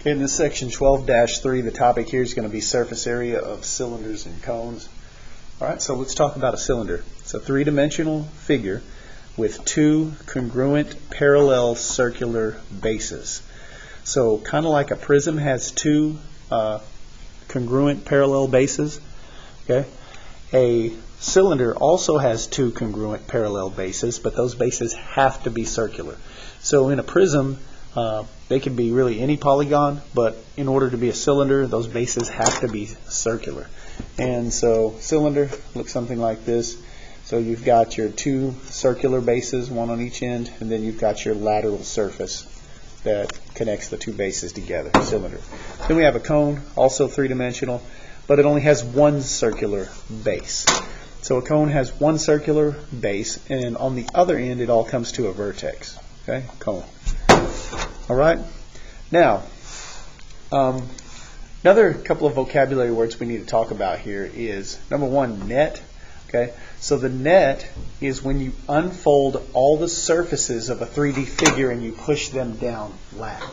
In this section 12-3, the topic here is going to be surface area of cylinders and cones. All right, so let's talk about a cylinder. It's a three-dimensional figure with two congruent parallel circular bases. So kind of like a prism has two congruent parallel bases, okay? A cylinder also has two congruent parallel bases, but those bases have to be circular. So in a prism, they can be really any polygon, but in order to be a cylinder, those bases have to be circular. And so cylinder looks something like this. So you've got your two circular bases, one on each end, and then you've got your lateral surface that connects the two bases together, cylinder. Then we have a cone, also three-dimensional, but it only has one circular base. So a cone has one circular base, and on the other end it all comes to a vertex. Okay, cone. All right. Now, another couple of vocabulary words we need to talk about here is, number one, net. Okay, so the net is when you unfold all the surfaces of a 3D figure and you push them down flat.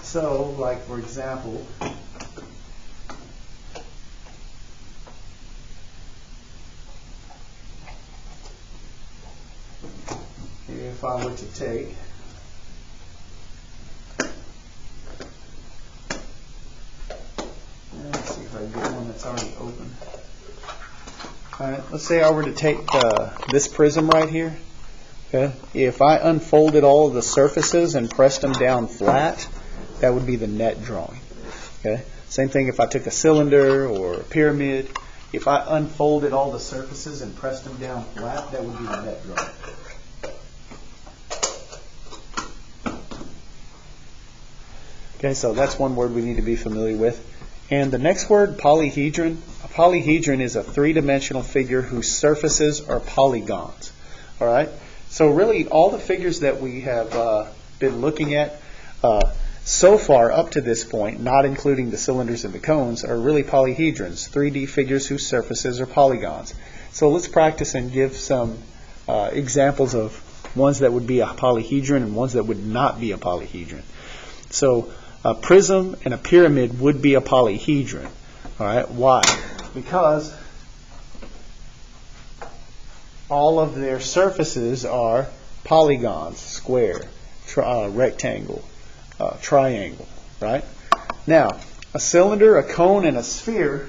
So, like for example, if I were to take let's see if I can get one that's already open. Alright, let's say I were to take this prism right here. Okay, if I unfolded all of the surfaces and pressed them down flat, that would be the net drawing. Okay, same thing if I took a cylinder or a pyramid. If I unfolded all the surfaces and pressed them down flat, that would be the net drawing. Okay, so that's one word we need to be familiar with. And the next word, polyhedron. A polyhedron is a three-dimensional figure whose surfaces are polygons. All right. So really, all the figures that we have been looking at so far up to this point, not including the cylinders and the cones, are really polyhedrons, 3D figures whose surfaces are polygons. So let's practice and give some examples of ones that would be a polyhedron and ones that would not be a polyhedron. So a prism and a pyramid would be a polyhedron. All right, why? Because all of their surfaces are polygons, square, rectangle, triangle, right? Now, a cylinder, a cone, and a sphere,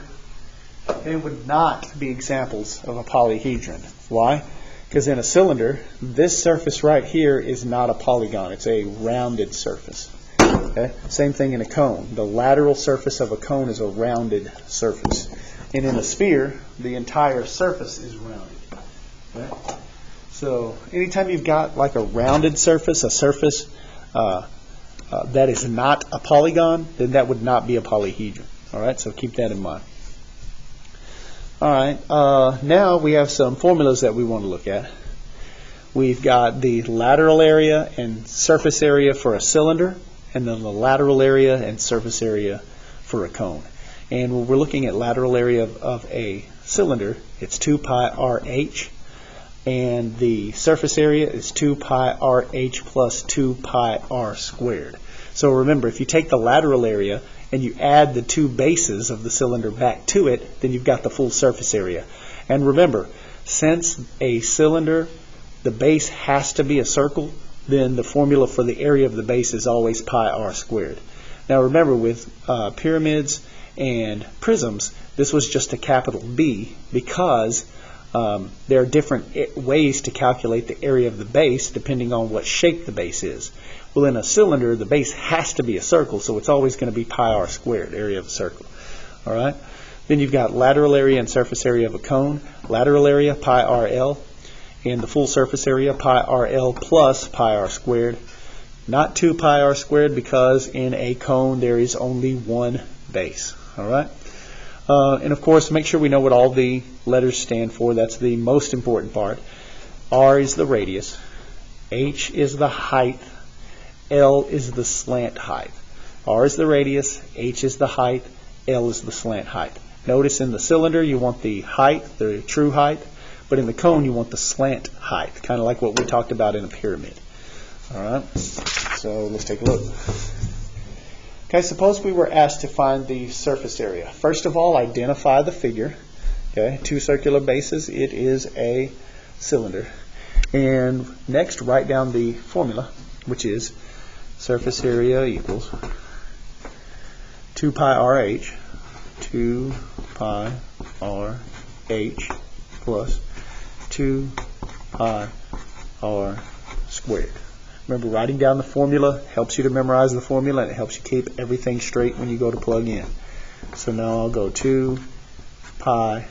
they would not be examples of a polyhedron. Why? Because in a cylinder, this surface right here is not a polygon. It's a rounded surface. Okay? Same thing in a cone. The lateral surface of a cone is a rounded surface. And in a sphere, the entire surface is rounded. Okay? So anytime you've got like a rounded surface, a surface that is not a polygon, then that would not be a polyhedron. All right, so keep that in mind. All right, now we have some formulas that we want to look at. We've got the lateral area and surface area for a cylinder, and then the lateral area and surface area for a cone. And when we're looking at lateral area of a cylinder, it's 2 pi RH, and the surface area is 2 pi RH plus 2 pi R squared. So remember, if you take the lateral area and you add the two bases of the cylinder back to it, then you've got the full surface area. And remember, since a cylinder, the base has to be a circle, then the formula for the area of the base is always pi r squared. Now remember, with pyramids and prisms, this was just a capital B because there are different ways to calculate the area of the base depending on what shape the base is. Well, in a cylinder, the base has to be a circle, so it's always going to be pi r squared, area of a circle. All right. Then you've got lateral area and surface area of a cone. Lateral area, pi RL. And the full surface area, pi RL plus pi r squared. Not 2 pi r squared because in a cone there is only one base. All right? And of course, make sure we know what all the letters stand for. That's the most important part. R is the radius. H is the height. L is the slant height. R is the radius. H is the height. L is the slant height. Notice in the cylinder you want the height, the true height. But in the cone, you want the slant height, kind of like what we talked about in a pyramid. All right, so let's take a look. Okay, suppose we were asked to find the surface area. First of all, identify the figure. Okay, two circular bases, it is a cylinder. And next, write down the formula, which is surface area equals 2 pi RH, 2 pi RH plus 2 pi R squared. Remember, writing down the formula helps you to memorize the formula, and it helps you keep everything straight when you go to plug in. So now I'll go 2 pi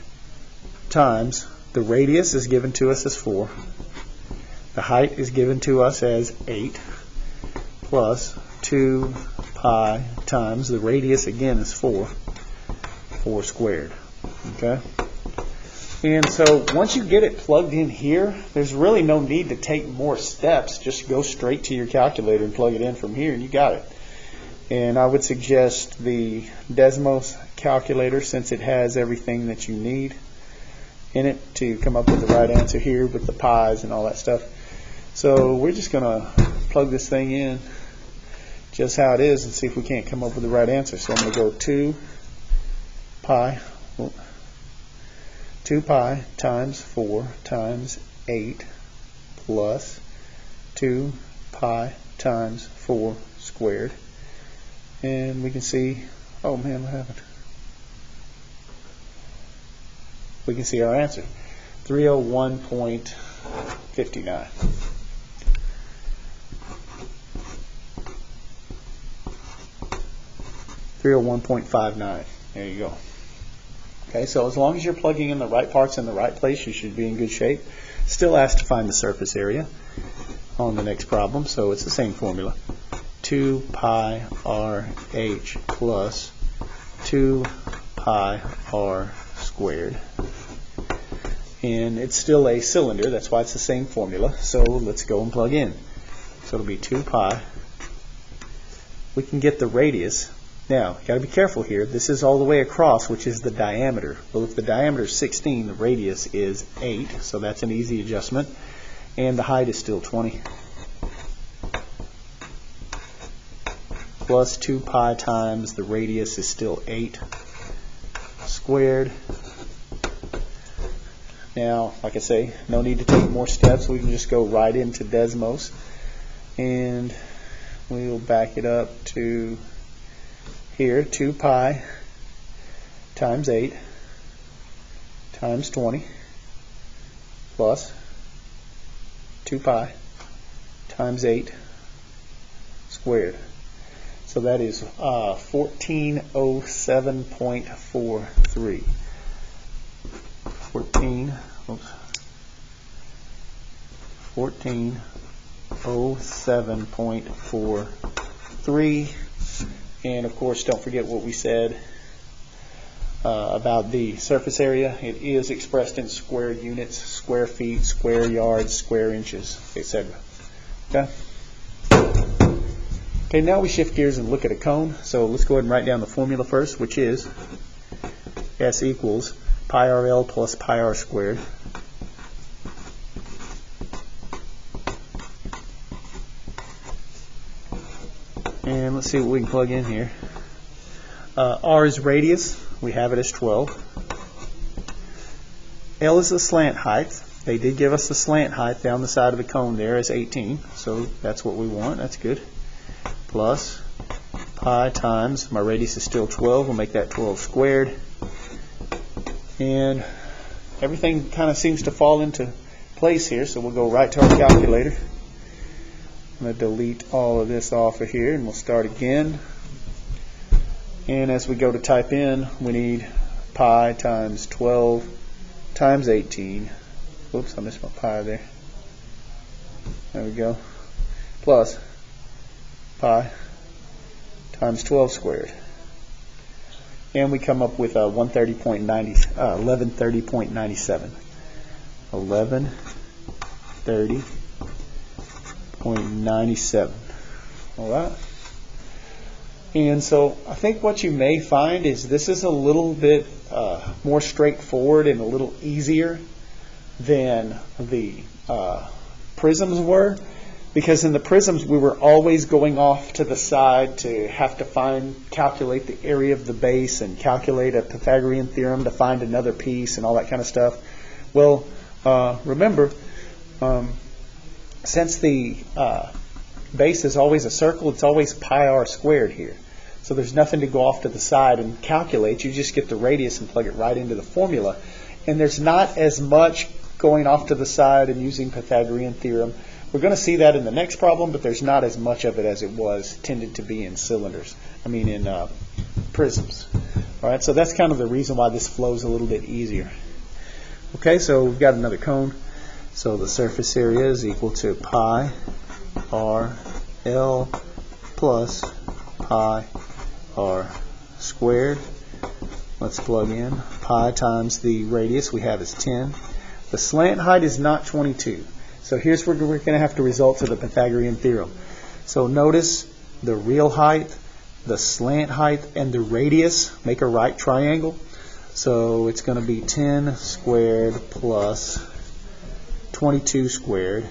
times, the radius is given to us as 4, the height is given to us as 8, plus 2 pi times, the radius again is 4 squared. Okay? And so once you get it plugged in here, there's really no need to take more steps. Just go straight to your calculator and plug it in from here, and you got it. And I would suggest the Desmos calculator, since it has everything that you need in it to come up with the right answer here with the pi's and all that stuff. So we're just going to plug this thing in just how it is and see if we can't come up with the right answer. So I'm going to go 2 pi times 4 times 8 plus 2 pi times 4 squared. And we can see, oh man, what happened? We can see our answer, 301.59. .59. There you go. Okay, so as long as you're plugging in the right parts in the right place, you should be in good shape. Still asked to find the surface area on the next problem, so it's the same formula. 2 pi RH plus 2 pi R squared. And it's still a cylinder, that's why it's the same formula. So let's go and plug in. So it'll be 2 pi. We can get the radius. Now, you got to be careful here. This is all the way across, which is the diameter. Well, if the diameter is 16, the radius is 8, so that's an easy adjustment. And the height is still 20. Plus 2 pi times the radius is still 8 squared. Now, like I say, no need to take more steps. We can just go right into Desmos. And we'll back it up to here, 2 pi times 8 times 20 plus 2 pi times 8 squared. So that is 1407.43. 1407.43. And of course, don't forget what we said about the surface area. It is expressed in square units, square feet, square yards, square inches, etc. Okay? Okay, now we shift gears and look at a cone. So let's go ahead and write down the formula first, which is S equals pi RL plus pi R squared. And let's see what we can plug in here. R is radius. We have it as 12. L is the slant height. They did give us the slant height down the side of the cone there as 18. So that's what we want. That's good. Plus pi times, my radius is still 12. We'll make that 12 squared. And everything kind of seems to fall into place here. So we'll go right to our calculator. I'm going to delete all of this off of here and we'll start again. And as we go to type in, we need pi times 12 times 18. Oops, I missed my pi there. There we go. Plus pi times 12 squared. And we come up with 1130.97. 1130.97. All right. And so I think what you may find is this is a little bit more straightforward and a little easier than the prisms were. Because in the prisms, we were always going off to the side to have to calculate the area of the base and calculate a Pythagorean theorem to find another piece and all that kind of stuff. Well, remember, since the base is always a circle, it's always pi r squared here. So there's nothing to go off to the side and calculate. You just get the radius and plug it right into the formula. And there's not as much going off to the side and using Pythagorean theorem. We're going to see that in the next problem, but there's not as much of it as it was tended to be in in prisms. All right, so that's kind of the reason why this flows a little bit easier. Okay, so we've got another cone. So the surface area is equal to pi r L plus pi r squared. Let's plug in. Pi times the radius we have is 10. The slant height is not 22. So here's where we're going to have to resort to the Pythagorean theorem. So notice the real height, the slant height, and the radius make a right triangle. So it's going to be 10 squared plus 22 squared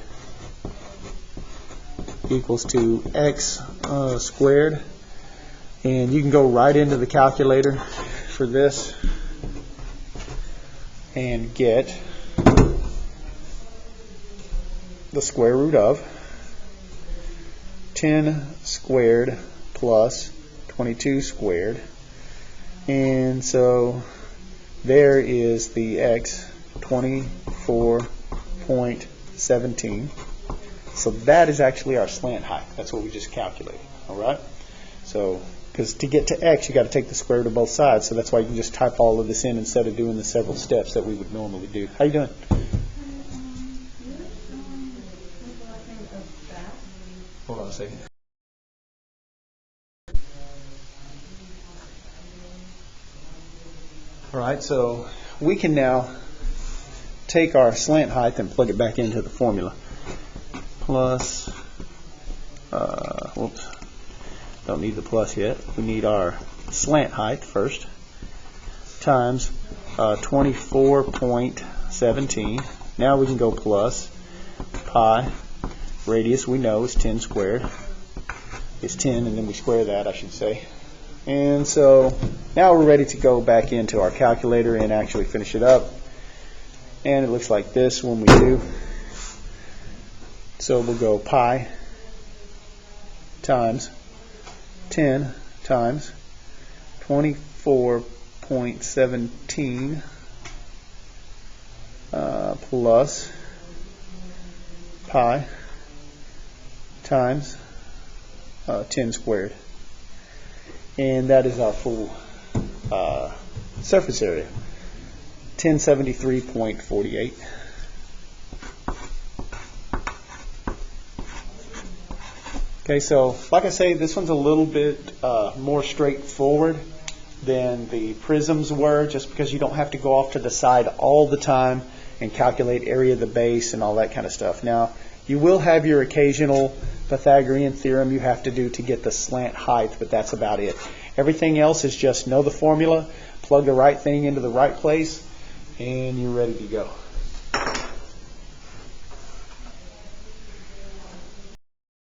equals to x squared. And you can go right into the calculator for this and get the square root of 10 squared plus 22 squared. And so there is the x, 24.17. So that is actually our slant height. That's what we just calculated. All right? So, because to get to x, you got to take the square root of both sides. So that's why you can just type all of this in instead of doing the several steps that we would normally do. How you doing? Hold on a second. All right, so we can now take our slant height and plug it back into the formula. Plus, whoops, don't need the plus yet. We need our slant height first, times 24.17. Now we can go plus pi. Radius we know is 10 squared. It's 10, and then we square that, I should say. And so now we're ready to go back into our calculator and actually finish it up. And it looks like this when we do. So we'll go pi times 10 times 24.17 plus pi times 10 squared. And that is our full surface area, 1073.48. Okay, so like I say, this one's a little bit more straightforward than the prisms were, just because you don't have to go off to the side all the time and calculate area of the base and all that kind of stuff. Now, you will have your occasional Pythagorean theorem you have to do to get the slant height, but that's about it. Everything else is just know the formula, plug the right thing into the right place, and you're ready to go.